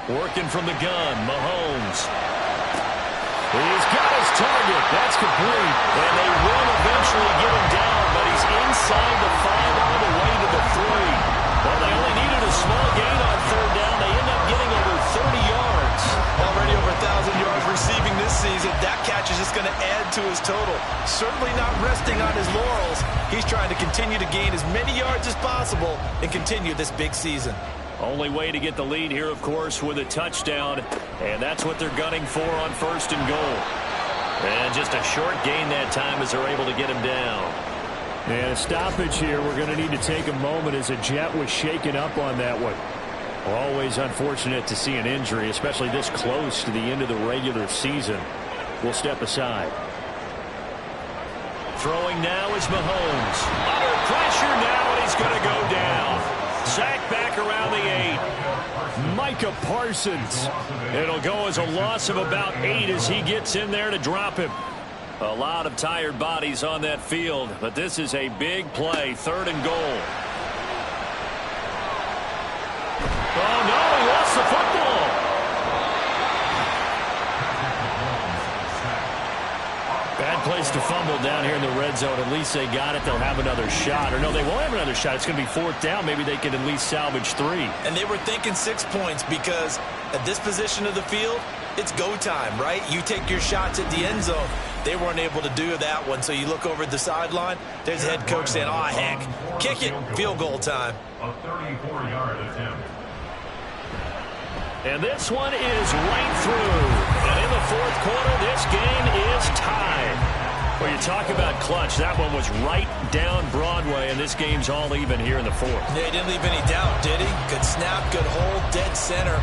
3. Working from the gun, Mahomes. He's got his target. That's complete. And they will eventually get him down, but he's inside the 5 all the way to the 3. Well, they only needed a small gain on 3rd down. They end up getting over 30 yards. Already over 1,000 yards receiving this season. That catch is just going to add to his total. Certainly not resting on his laurels. He's trying to continue to gain as many yards as possible and continue this big season. Only way to get the lead here, of course, with a touchdown. And that's what they're gunning for on 1st and goal. And just a short gain that time as they're able to get him down. And a stoppage here. We're going to need to take a moment as a Jet was shaken up on that one. Always unfortunate to see an injury, especially this close to the end of the regular season. We'll step aside. Throwing now is Mahomes. Under pressure now, and he's going to go down. Sacked back around the 8. Micah Parsons. It'll go as a loss of about 8 as he gets in there to drop him. A lot of tired bodies on that field, but this is a big play. 3rd and goal. Oh, no, he lost the football. Bad place to fumble down here in the red zone. At least they got it. They'll have another shot. Or no, they won't have another shot. It's going to be 4th down. Maybe they can at least salvage 3. And they were thinking 6 points because at this position of the field, it's go time, right? You take your shots at the end zone. They weren't able to do that one. So you look over at the sideline. There's the head coach saying, oh, heck, kick it. Field goal time. A 34-yard attempt. And this one is right through. And in the 4th quarter, this game is tied. Well, you talk about clutch. That one was right down Broadway, and this game's all even here in the 4th. Yeah, he didn't leave any doubt, did he? Good snap, good hold, dead center.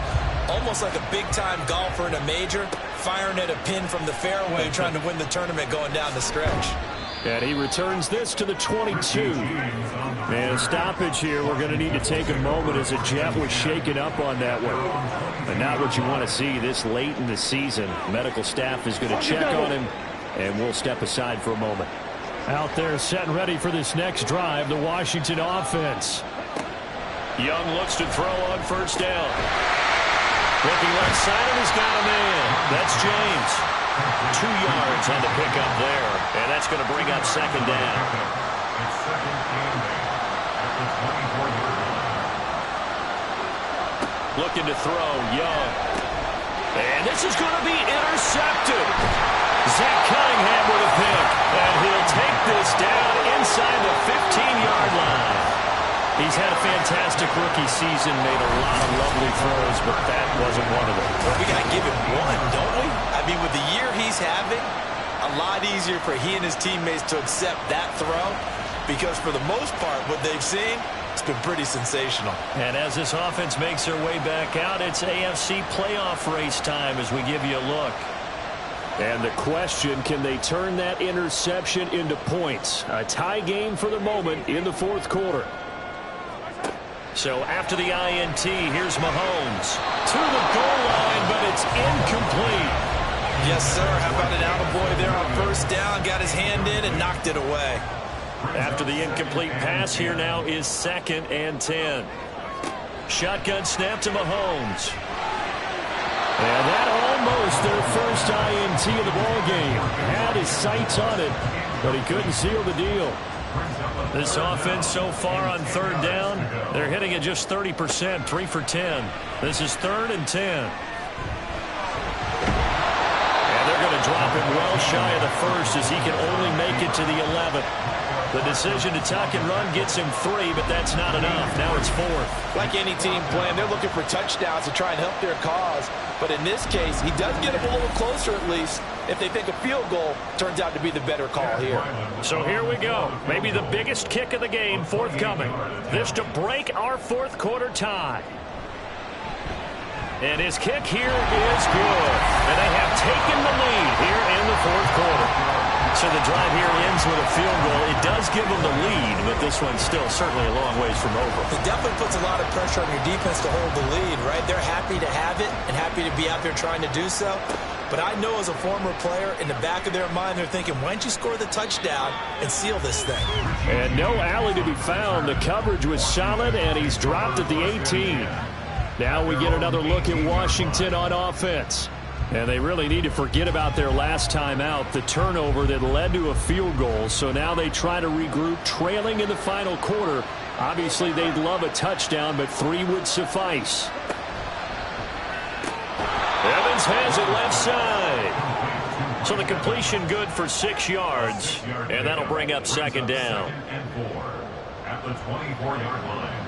Almost like a big-time golfer in a major, firing at a pin from the fairway, trying to win the tournament going down the stretch. And he returns this to the 22. And a stoppage here. We're going to need to take a moment as a Jet was shaken up on that one. But not what you want to see this late in the season. Medical staff is going to check on him, and we'll step aside for a moment. Out there set and ready for this next drive, the Washington offense. Young looks to throw on 1st down. Looking left side, and he's got a man. That's James. 2 yards on the pickup there, and that's going to bring up 2nd down. It's 2nd and 8 at the 24-yard line. Looking to throw, Young. And this is going to be intercepted. Zach Cunningham with a pick, and he'll take this down inside the 15-yard line. He's had a fantastic rookie season, made a lot of lovely throws, but that wasn't one of them. Well, we got to give him one, don't we? I mean, with the year he's having, a lot easier for he and his teammates to accept that throw because for the most part, what they've seen, it's been pretty sensational. And as this offense makes their way back out, it's AFC playoff race time as we give you a look. And the question, can they turn that interception into points? A tie game for the moment in the 4th quarter. So after the INT, here's Mahomes to the goal line, but it's incomplete. Yes, sir. How about an attaboy there on 1st down? Got his hand in and knocked it away. After the incomplete pass, here now is 2nd and 10. Shotgun snap to Mahomes. And that almost their first INT of the ballgame. Had his sights on it, but he couldn't seal the deal. This offense so far on 3rd down, they're hitting at just 30%, 3 for 10. This is 3rd and 10. And they're going to drop him well shy of the 1st as he can only make it to the 11th. The decision to tuck and run gets him 3, but that's not enough. Now it's 4th. Like any team playing, they're looking for touchdowns to try and help their cause. But in this case, he does get them a little closer at least if they think a field goal turns out to be the better call here. So here we go. Maybe the biggest kick of the game forthcoming. This to break our 4th quarter tie. And his kick here is good. And they have taken the lead here in the 4th quarter. So the drive here ends with a field goal. It does give them the lead, but this one's still certainly a long ways from over. It definitely puts a lot of pressure on your defense to hold the lead, right? They're happy to have it and happy to be out there trying to do so. But I know as a former player, in the back of their mind, they're thinking, why don't you score the touchdown and seal this thing? And no alley to be found. The coverage was solid, and he's dropped at the 18. Now we get another look at Washington on offense. And they really need to forget about their last time out, the turnover that led to a field goal. So now they try to regroup, trailing in the final quarter. Obviously, they'd love a touchdown, but 3 would suffice. Evans has it left side. So the completion good for 6 yards, and that'll bring up second down. And 4 at the 24-yard line.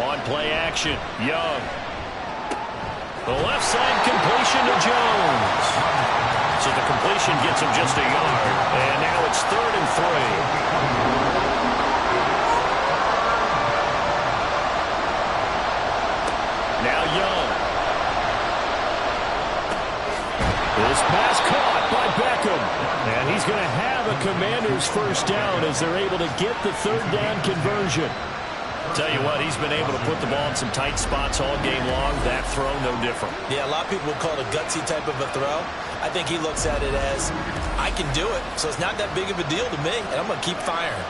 On play action, Young. The left side completion to Jones. So the completion gets him just a yard. And now it's 3rd and 3. Now Young. This pass caught by Beckham. And he's going to have a Commanders first down as they're able to get the 3rd down conversion. Tell you what, he's been able to put the ball in some tight spots all game long. That throw, no different. Yeah, a lot of people will call it a gutsy type of a throw. I think he looks at it as, I can do it, so it's not that big of a deal to me, and I'm going to keep firing.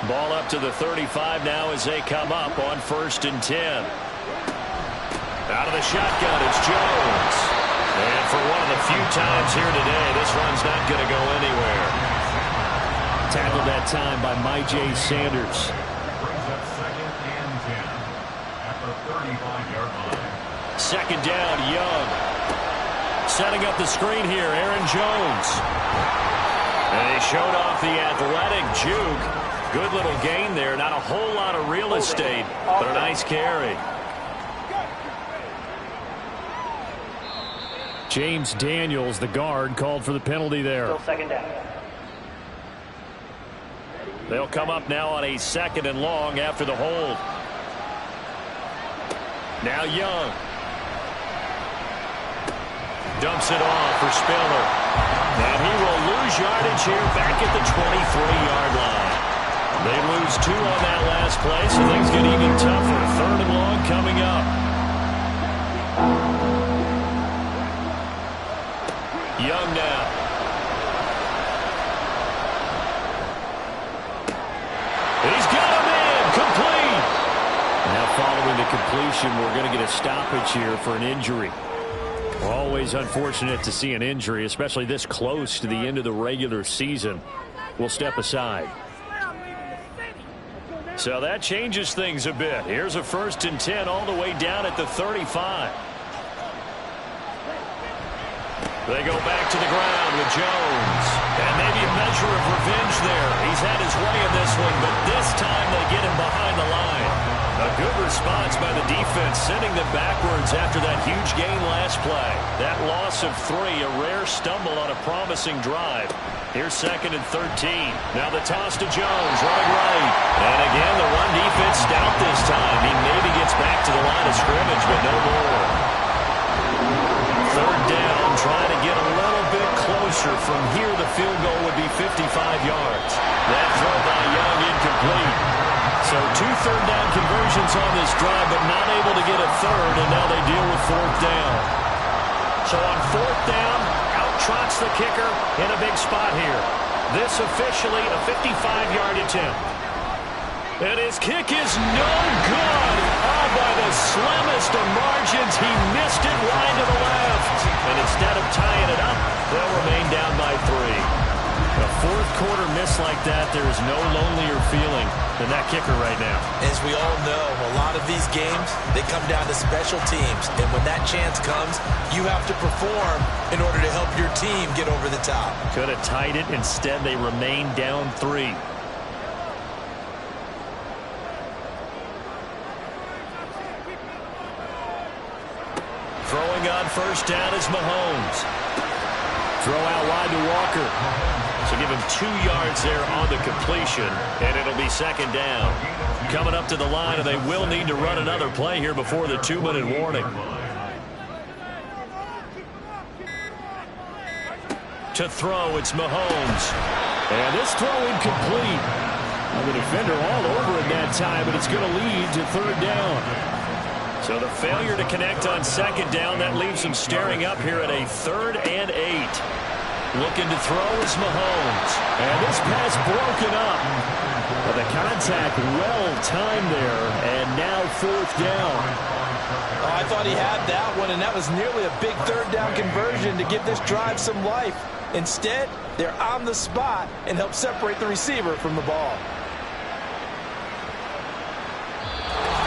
Ball up to the 35 now as they come up on 1st and 10. Out of the shotgun, it's Jones. And for one of the few times here today, this run's not going to go anywhere. Tackled that time by Myjai Sanders. Second down, Young. Setting up the screen here, Aaron Jones. And he showed off the athletic juke. Good little gain there. Not a whole lot of real estate, but a nice carry. James Daniels, the guard, called for the penalty there. Still second down. They'll come up now on a 2nd and long after the hold. Now Young. Dumps it off for Spiller. And he will lose yardage here back at the 23-yard line. They lose 2 on that last play, so things get even tougher. 3rd and long coming up. Young now. He's got him in. Complete. Now following the completion, we're going to get a stoppage here for an injury. Always unfortunate to see an injury, especially this close to the end of the regular season. We'll step aside. So that changes things a bit. Here's a 1st and 10 all the way down at the 35. They go back to the ground with Jones. And maybe a measure of revenge there. He's had his way in this one, but this time they get him behind the line. A good response by the defense, sending them backwards after that huge gain last play. That loss of 3, a rare stumble on a promising drive. Here's 2nd and 13. Now the toss to Jones, running right. And again, the run defense stout this time. He maybe gets back to the line of scrimmage, but no more. 3rd down, trying to get a little bit closer. From here, the field goal would be 55 yards. That throw by Young incomplete. So 2 third-down conversions on this drive, but not able to get a 3rd, and now they deal with 4th down. So on 4th down, out trots the kicker in a big spot here. This officially a 55-yard attempt. And his kick is no good. Oh, by the slimmest of margins, he missed it wide to the left. And instead of tying it up, they'll remain down by 3. A 4th quarter miss like that, there is no lonelier feeling than that kicker right now. As we all know, a lot of these games, they come down to special teams. And when that chance comes, you have to perform in order to help your team get over the top. Could have tied it. Instead, they remain down 3. Throwing on 1st down is Mahomes. Throw out wide to Walker. So give him 2 yards there on the completion, and it'll be 2nd down. Coming up to the line, and they will need to run another play here before the 2-minute warning. To throw, it's Mahomes. And this throw incomplete. The defender all over it that time, but it's going to lead to third down. So the failure to connect on second down, that leaves them staring up here at a 3rd and 8. Looking to throw is Mahomes. And this pass broken up. But the contact well-timed there, and now 4th down. Oh, I thought he had that one, and that was nearly a big 3rd down conversion to give this drive some life. Instead, they're on the spot and help separate the receiver from the ball.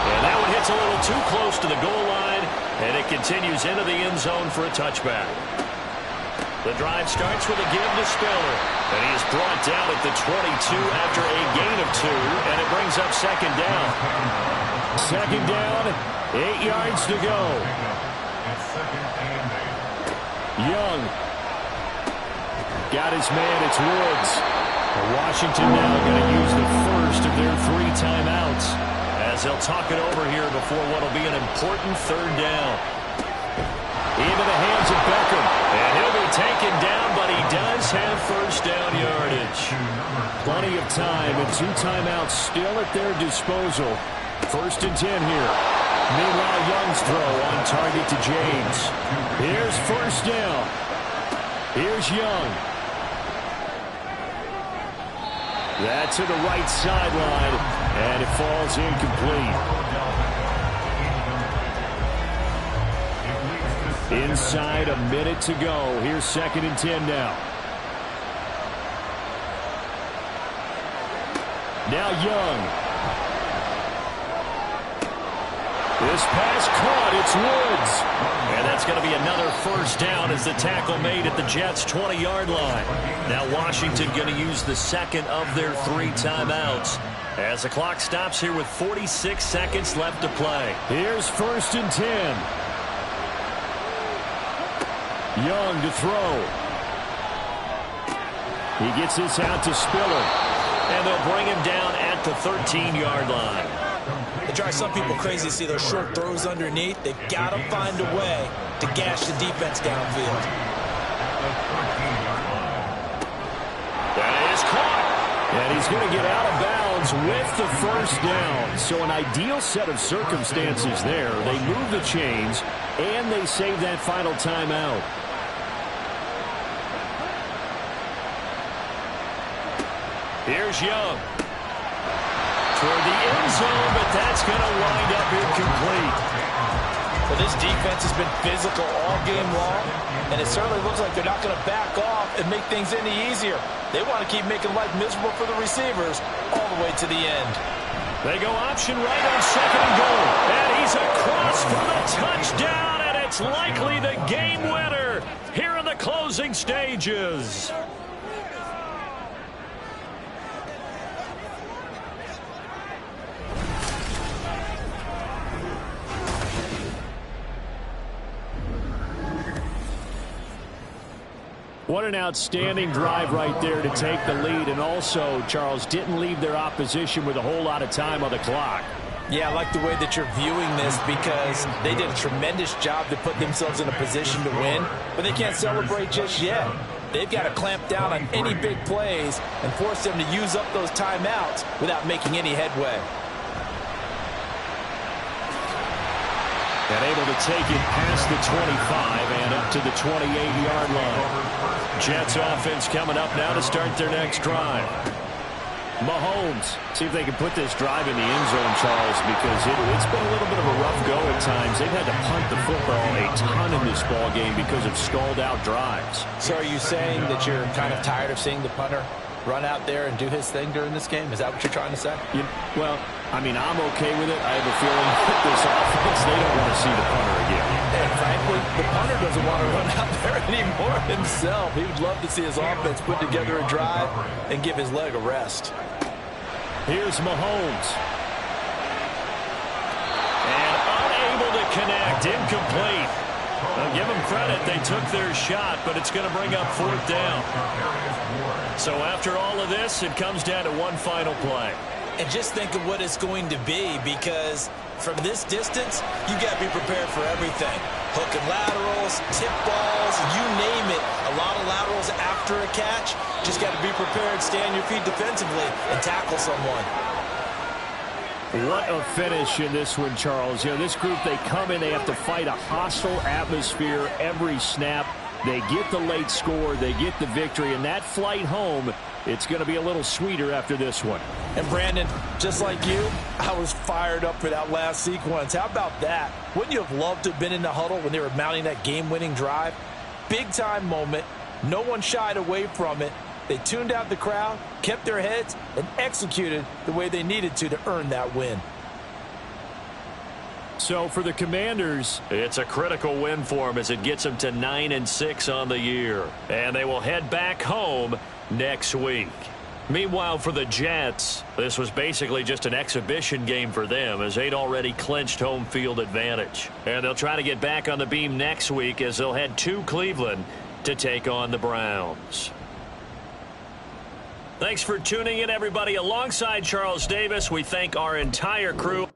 And that one hits a little too close to the goal line, and it continues into the end zone for a touchback. The drive starts with a give to Spiller, and he is brought down at the 22 after a gain of 2, and it brings up second down. Second down, 8 yards to go. Young. Got his man, it's Woods. Washington now going to use the first of their 3 timeouts as they'll talk it over here before what will be an important 3rd down. Into the hands of Beckham. And he'll be taken down, but he does have first down yardage. Plenty of time and 2 timeouts still at their disposal. 1st and 10 here. Meanwhile, Young's throw on target to James. Here's first down. Here's Young. That to the right sideline, and it falls incomplete. Inside a minute to go. Here's 2nd and 10 now. Now Young. This pass caught. It's Woods. And that's going to be another first down as the tackle made at the Jets' 20-yard line. Now Washington going to use the second of their 3 timeouts as the clock stops here with 46 seconds left to play. Here's 1st and 10. Young to throw. He gets this out to Spiller. And they'll bring him down at the 13-yard line. It drives some people crazy to see those short throws underneath. They've got to find a way to gash the defense downfield. That is caught. And he's going to get out of bounds with the first down. So an ideal set of circumstances there. They move the chains, and they save that final timeout. Here's Young. Toward the end zone, but that's going to wind up incomplete. Well, this defense has been physical all game long, and it certainly looks like they're not going to back off and make things any easier. They want to keep making life miserable for the receivers all the way to the end. They go option right on 2nd and goal. And he's across for the touchdown, and it's likely the game winner here in the closing stages. What an outstanding drive right there to take the lead. And also, Charles, didn't leave their opposition with a whole lot of time on the clock. Yeah, I like the way that you're viewing this because they did a tremendous job to put themselves in a position to win, but they can't celebrate just yet. They've got to clamp down on any big plays and force them to use up those timeouts without making any headway. And able to take it past the 25 and up to the 28-yard line. Jets offense coming up now to start their next drive. Mahomes, see if they can put this drive in the end zone, Charles, because it's been a little bit of a rough go at times. They've had to punt the football a ton in this ball game because of stalled-out drives. So are you saying that you're kind of tired of seeing the punter run out there and do his thing during this game? Is that what you're trying to say? Well, I mean, I'm okay with it. I have a feeling that this offense, they don't want to see the punter again. And frankly, the punter doesn't want to run out there anymore himself. He would love to see his offense put together a drive and give his leg a rest. Here's Mahomes. And unable to connect. Incomplete. I'll give them credit. They took their shot, but it's going to bring up 4th down. So after all of this, it comes down to one final play. And just think of what it's going to be, because from this distance, you got to be prepared for everything. Hook and laterals, tip balls, you name it. A lot of laterals after a catch. Just got to be prepared, stay on your feet defensively, and tackle someone. What a finish in this one, Charles. You know, this group, they come in, they have to fight a hostile atmosphere every snap. They get the late score, they get the victory, and that flight home, it's going to be a little sweeter after this one. And Brandon, just like you, I was fired up for that last sequence. How about that? Wouldn't you have loved to have been in the huddle when they were mounting that game-winning drive? Big-time moment. No one shied away from it. They tuned out the crowd, kept their heads, and executed the way they needed to earn that win. So for the Commanders, it's a critical win for them as it gets them to 9-6 on the year. And they will head back home next week. Meanwhile, for the Jets, this was basically just an exhibition game for them as they'd already clinched home field advantage. And they'll try to get back on the beam next week as they'll head to Cleveland to take on the Browns. Thanks for tuning in, everybody. Alongside Charles Davis, we thank our entire crew.